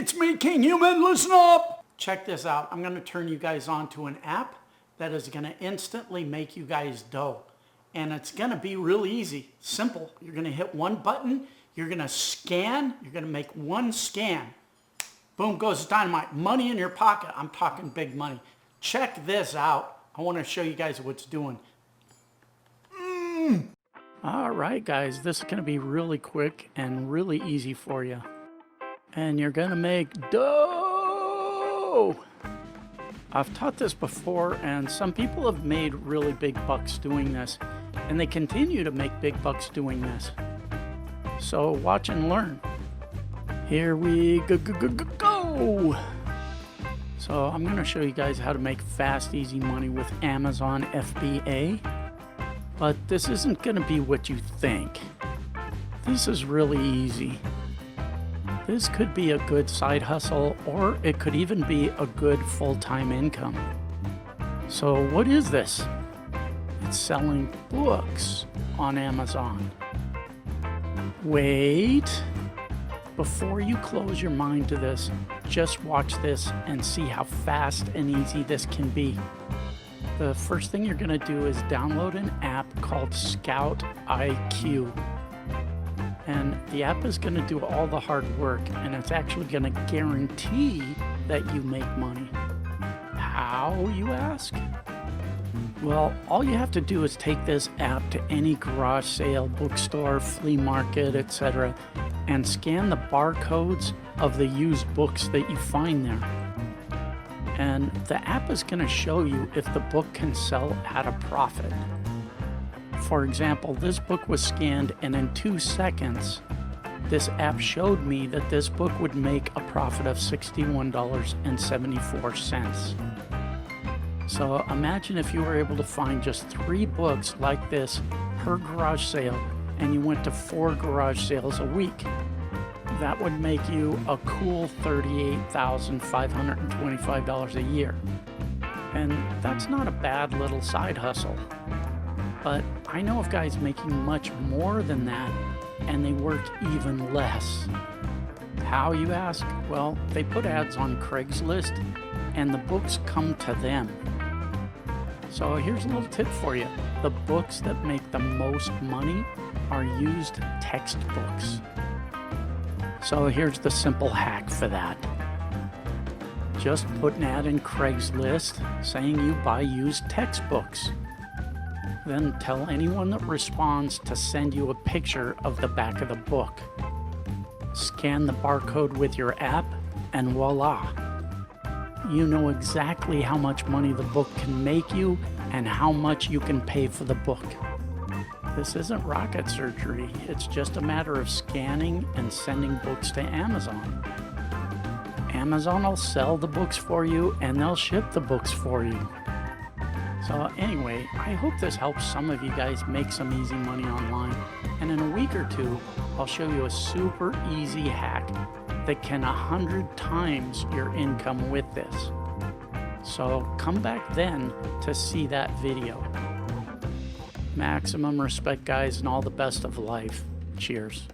It's me, Kinghuman, listen up! Check this out. I'm going to turn you guys on to an app that is going to instantly make you guys dough. And it's going to be real easy, simple. You're going to hit one button, you're going to scan, you're going to make one scan. Boom goes dynamite. Money in your pocket. I'm talking big money. Check this out. I want to show you guys what it's doing. All right, guys, this is going to be really quick and really easy for you. And you're going to make dough. I've taught this before, and some people have made really big bucks doing this, and they continue to make big bucks doing this. So watch and learn. Here we go. So I'm going to show you guys how to make fast, easy money with Amazon FBA. But this isn't going to be what you think. This is really easy. This could be a good side hustle, or it could even be a good full-time income. So what is this? It's selling books on Amazon. Wait. Before you close your mind to this, just watch this and see how fast and easy this can be. The first thing you're going to do is download an app called Scout IQ. And the app is going to do all the hard work, and it's actually going to guarantee that you make money. How, you ask? Well, all you have to do is take this app to any garage sale, bookstore, flea market, etc., and scan the barcodes of the used books that you find there. And the app is going to show you if the book can sell at a profit. For example, this book was scanned, and in 2 seconds, this app showed me that this book would make a profit of $61.74. So imagine if you were able to find just 3 books like this per garage sale, and you went to 4 garage sales a week. That would make you a cool $38,525 a year. And that's not a bad little side hustle. But I know of guys making much more than that, and they work even less. How, you ask? Well, they put ads on Craigslist, and the books come to them. So here's a little tip for you. The books that make the most money are used textbooks. So here's the simple hack for that. Just put an ad in Craigslist saying you buy used textbooks. Then tell anyone that responds to send you a picture of the back of the book. Scan the barcode with your app, and voila. You know exactly how much money the book can make you and how much you can pay for the book. This isn't rocket surgery. It's just a matter of scanning and sending books to Amazon. Amazon will sell the books for you, and they'll ship the books for you. So anyway, I hope this helps some of you guys make some easy money online. And in a week or two, I'll show you a super easy hack that can 100 times your income with this. So come back then to see that video. Maximum respect, guys, and all the best of life. Cheers.